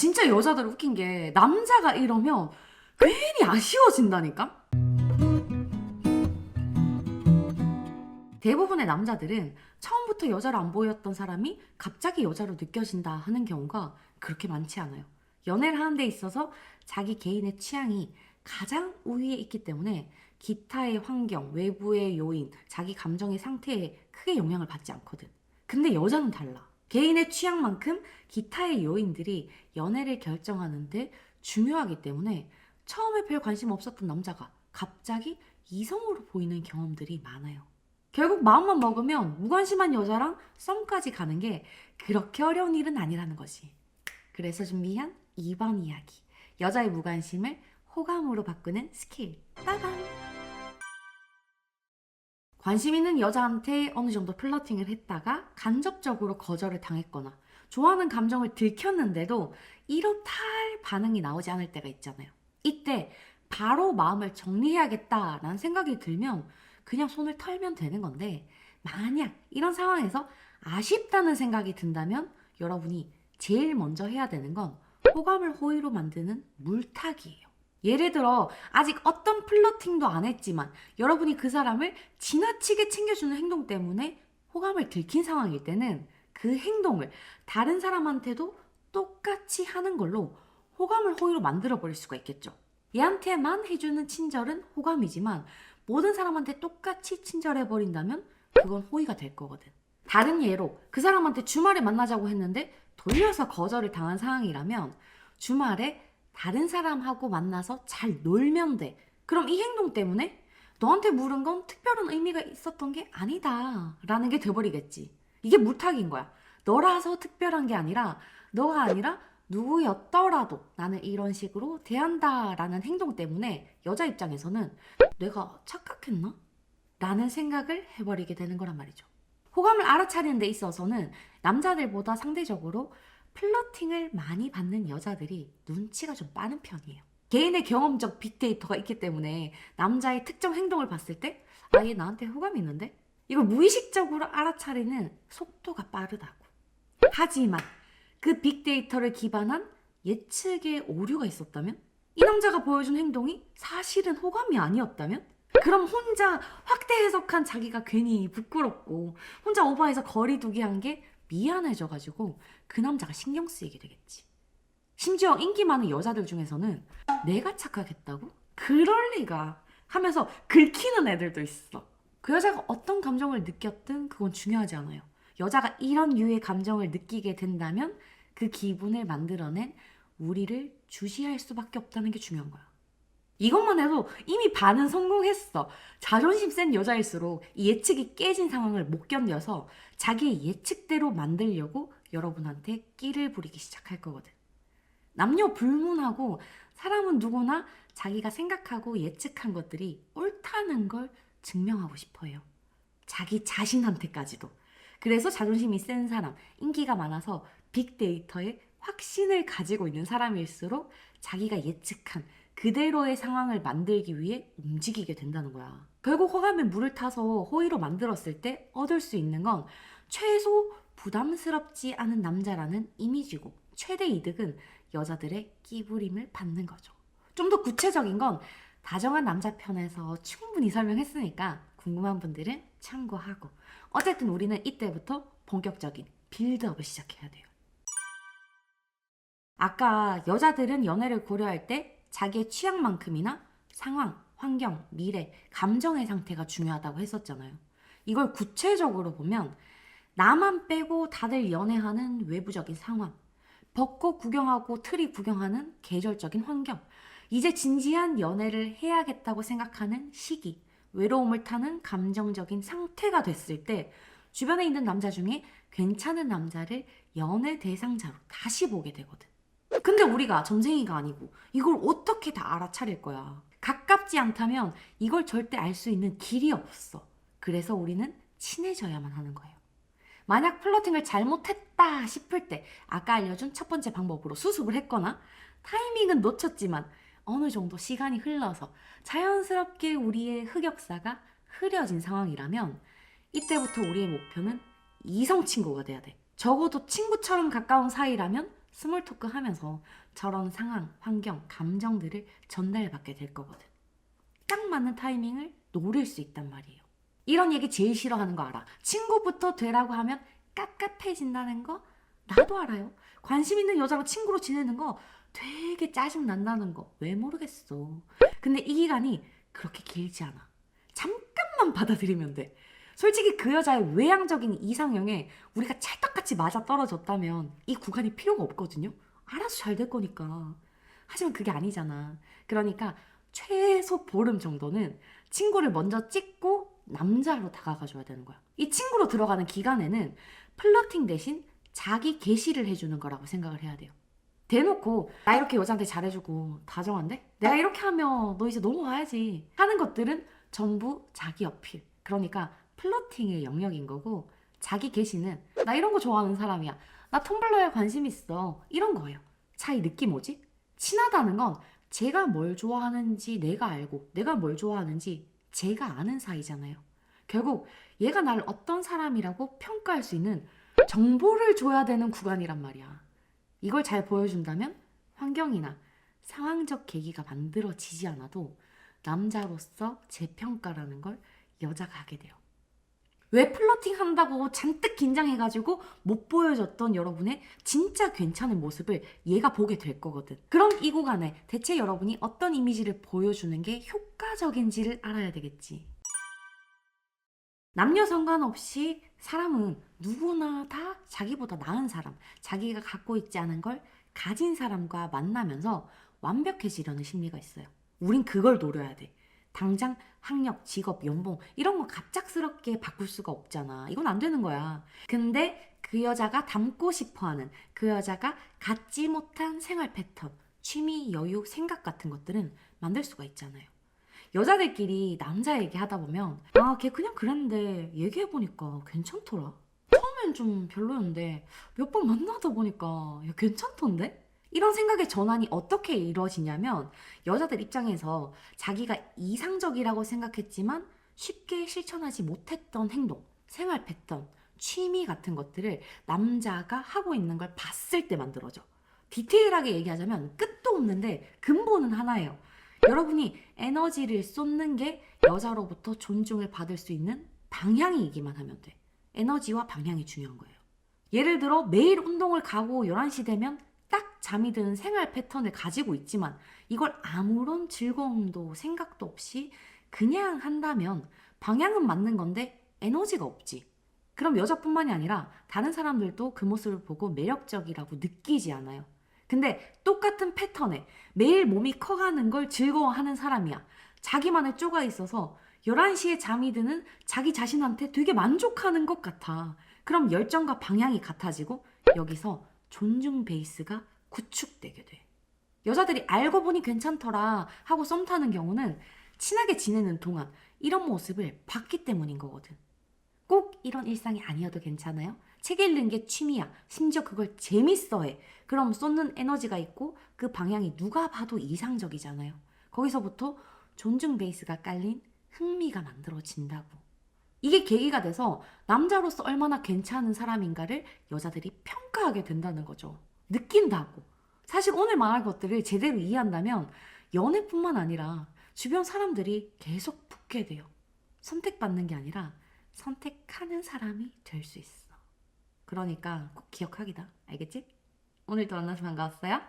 진짜 여자들 웃긴 게 남자가 이러면 괜히 아쉬워진다니까? 대부분의 남자들은 처음부터 여자로 안 보였던 사람이 갑자기 여자로 느껴진다 하는 경우가 그렇게 많지 않아요. 연애를 하는 데 있어서 자기 개인의 취향이 가장 우위에 있기 때문에 기타의 환경, 외부의 요인, 자기 감정의 상태에 크게 영향을 받지 않거든. 근데 여자는 달라. 개인의 취향만큼 기타의 요인들이 연애를 결정하는데 중요하기 때문에 처음에 별 관심 없었던 남자가 갑자기 이성으로 보이는 경험들이 많아요. 결국 마음만 먹으면 무관심한 여자랑 썸까지 가는 게 그렇게 어려운 일은 아니라는 거지. 그래서 준비한 2번 이야기. 여자의 무관심을 호감으로 바꾸는 스킬. 빠밤! 관심 있는 여자한테 어느 정도 플러팅을 했다가 간접적으로 거절을 당했거나 좋아하는 감정을 들켰는데도 이렇다 할 반응이 나오지 않을 때가 있잖아요. 이때 바로 마음을 정리해야겠다라는 생각이 들면 그냥 손을 털면 되는 건데, 만약 이런 상황에서 아쉽다는 생각이 든다면 여러분이 제일 먼저 해야 되는 건 호감을 호의로 만드는 물타기예요. 예를 들어 아직 어떤 플러팅도 안 했지만 여러분이 그 사람을 지나치게 챙겨주는 행동 때문에 호감을 들킨 상황일 때는 그 행동을 다른 사람한테도 똑같이 하는 걸로 호감을 호의로 만들어 버릴 수가 있겠죠. 얘한테만 해주는 친절은 호감이지만 모든 사람한테 똑같이 친절해 버린다면 그건 호의가 될 거거든. 다른 예로 그 사람한테 주말에 만나자고 했는데 돌려서 거절을 당한 상황이라면 주말에 다른 사람하고 만나서 잘 놀면 돼. 그럼 이 행동 때문에 너한테 물은 건 특별한 의미가 있었던 게 아니다 라는 게 돼버리겠지. 이게 물타기인 거야. 너라서 특별한 게 아니라 너가 아니라 누구였더라도 나는 이런 식으로 대한다라는 행동 때문에 여자 입장에서는 내가 착각했나? 라는 생각을 해버리게 되는 거란 말이죠. 호감을 알아차리는 데 있어서는 남자들보다 상대적으로 플러팅을 많이 받는 여자들이 눈치가 좀 빠른 편이에요. 개인의 경험적 빅데이터가 있기 때문에 남자의 특정 행동을 봤을 때 아, 얘 나한테 호감이 있는데? 이걸 무의식적으로 알아차리는 속도가 빠르다고. 하지만 그 빅데이터를 기반한 예측의 오류가 있었다면? 이 남자가 보여준 행동이 사실은 호감이 아니었다면? 그럼 혼자 확대 해석한 자기가 괜히 부끄럽고 혼자 오버해서 거리두기 한 게 미안해져가지고 그 남자가 신경 쓰이게 되겠지. 심지어 인기 많은 여자들 중에서는 내가 착각했다고? 그럴 리가 하면서 긁히는 애들도 있어. 그 여자가 어떤 감정을 느꼈든 그건 중요하지 않아요. 여자가 이런 유의 감정을 느끼게 된다면 그 기분을 만들어낸 우리를 주시할 수밖에 없다는 게 중요한 거야. 이것만 해도 이미 반은 성공했어. 자존심 센 여자일수록 이 예측이 깨진 상황을 못 견뎌서 자기의 예측대로 만들려고 여러분한테 끼를 부리기 시작할 거거든. 남녀 불문하고 사람은 누구나 자기가 생각하고 예측한 것들이 옳다는 걸 증명하고 싶어 해요. 자기 자신한테까지도. 그래서 자존심이 센 사람, 인기가 많아서 빅데이터에 확신을 가지고 있는 사람일수록 자기가 예측한 그대로의 상황을 만들기 위해 움직이게 된다는 거야. 결국 호감에 물을 타서 호의로 만들었을 때 얻을 수 있는 건 최소 부담스럽지 않은 남자라는 이미지고 최대 이득은 여자들의 끼부림을 받는 거죠. 좀 더 구체적인 건 다정한 남자 편에서 충분히 설명했으니까 궁금한 분들은 참고하고, 어쨌든 우리는 이때부터 본격적인 빌드업을 시작해야 돼요. 아까 여자들은 연애를 고려할 때 자기의 취향만큼이나 상황, 환경, 미래, 감정의 상태가 중요하다고 했었잖아요. 이걸 구체적으로 보면 나만 빼고 다들 연애하는 외부적인 상황, 벚꽃 구경하고 트리 구경하는 계절적인 환경, 이제 진지한 연애를 해야겠다고 생각하는 시기, 외로움을 타는 감정적인 상태가 됐을 때 주변에 있는 남자 중에 괜찮은 남자를 연애 대상자로 다시 보게 되거든. 근데 우리가 점쟁이가 아니고 이걸 어떻게 다 알아차릴 거야. 가깝지 않다면 이걸 절대 알 수 있는 길이 없어. 그래서 우리는 친해져야만 하는 거예요. 만약 플러팅을 잘못했다 싶을 때 아까 알려준 첫 번째 방법으로 수습을 했거나 타이밍은 놓쳤지만 어느 정도 시간이 흘러서 자연스럽게 우리의 흑역사가 흐려진 상황이라면 이때부터 우리의 목표는 이성 친구가 돼야 돼. 적어도 친구처럼 가까운 사이라면 스몰 토크 하면서 저런 상황, 환경, 감정들을 전달받게 될 거거든. 딱 맞는 타이밍을 노릴 수 있단 말이에요. 이런 얘기 제일 싫어하는 거 알아. 친구부터 되라고 하면 깝깝해진다는 거 나도 알아요. 관심 있는 여자랑 친구로 지내는 거 되게 짜증 난다는 거 왜 모르겠어. 근데 이 기간이 그렇게 길지 않아. 잠깐만 받아들이면 돼. 솔직히 그 여자의 외향적인 이상형에 우리가 찰떡같이 맞아 떨어졌다면 이 구간이 필요가 없거든요. 알아서 잘 될 거니까. 하지만 그게 아니잖아. 그러니까 최소 보름 정도는 친구를 먼저 찍고 남자로 다가가줘야 되는 거야. 이 친구로 들어가는 기간에는 플러팅 대신 자기 게시를 해주는 거라고 생각을 해야 돼요. 대놓고 나 이렇게 여자한테 잘해주고 다정한데? 내가 이렇게 하면 너 이제 넘어와야지 하는 것들은 전부 자기 어필. 그러니까 플러팅의 영역인 거고, 자기 게시는 나 이런 거 좋아하는 사람이야. 나 텀블러에 관심 있어. 이런 거예요. 차이 느낌 뭐지? 친하다는 건 제가 뭘 좋아하는지 내가 알고 내가 뭘 좋아하는지 제가 아는 사이잖아요. 결국 얘가 나를 어떤 사람이라고 평가할 수 있는 정보를 줘야 되는 구간이란 말이야. 이걸 잘 보여준다면 환경이나 상황적 계기가 만들어지지 않아도 남자로서 재평가라는 걸 여자가 하게 돼요. 왜 플러팅 한다고 잔뜩 긴장해가지고 못 보여줬던 여러분의 진짜 괜찮은 모습을 얘가 보게 될 거거든. 그럼 이 구간에 대체 여러분이 어떤 이미지를 보여주는 게 효과적인지를 알아야 되겠지. 남녀 상관없이 사람은 누구나 다 자기보다 나은 사람, 자기가 갖고 있지 않은 걸 가진 사람과 만나면서 완벽해지려는 심리가 있어요. 우린 그걸 노려야 돼. 당장 학력, 직업, 연봉 이런 거 갑작스럽게 바꿀 수가 없잖아. 이건 안 되는 거야. 근데 그 여자가 닮고 싶어하는, 그 여자가 갖지 못한 생활 패턴, 취미, 여유, 생각 같은 것들은 만들 수가 있잖아요. 여자들끼리 남자 얘기하다 보면 아, 걔 그냥 그랬는데 얘기해보니까 괜찮더라. 처음엔 좀 별로였는데 몇 번 만나다 보니까 야, 괜찮던데? 이런 생각의 전환이 어떻게 이루어지냐면 여자들 입장에서 자기가 이상적이라고 생각했지만 쉽게 실천하지 못했던 행동, 생활 패턴, 취미 같은 것들을 남자가 하고 있는 걸 봤을 때 만들어져. 디테일하게 얘기하자면 끝도 없는데 근본은 하나예요. 여러분이 에너지를 쏟는 게 여자로부터 존중을 받을 수 있는 방향이기만 하면 돼. 에너지와 방향이 중요한 거예요. 예를 들어 매일 운동을 가고 11시 되면 딱 잠이 드는 생활 패턴을 가지고 있지만 이걸 아무런 즐거움도 생각도 없이 그냥 한다면 방향은 맞는 건데 에너지가 없지. 그럼 여자뿐만이 아니라 다른 사람들도 그 모습을 보고 매력적이라고 느끼지 않아요. 근데 똑같은 패턴에 매일 몸이 커가는 걸 즐거워하는 사람이야. 자기만의 쪼가 있어서 11시에 잠이 드는 자기 자신한테 되게 만족하는 것 같아. 그럼 열정과 방향이 같아지고 여기서 존중 베이스가 구축되게 돼. 여자들이 알고 보니 괜찮더라 하고 썸 타는 경우는 친하게 지내는 동안 이런 모습을 봤기 때문인 거거든. 꼭 이런 일상이 아니어도 괜찮아요. 책 읽는 게 취미야. 심지어 그걸 재밌어해. 그럼 쏟는 에너지가 있고 그 방향이 누가 봐도 이상적이잖아요. 거기서부터 존중 베이스가 깔린 흥미가 만들어진다고. 이게 계기가 돼서 남자로서 얼마나 괜찮은 사람인가를 여자들이 평가하게 된다는 거죠. 느낀다고. 사실 오늘 말할 것들을 제대로 이해한다면 연애뿐만 아니라 주변 사람들이 계속 붙게 돼요. 선택받는 게 아니라 선택하는 사람이 될 수 있어. 그러니까 꼭 기억하기다. 알겠지? 오늘도 만나서 반가웠어요.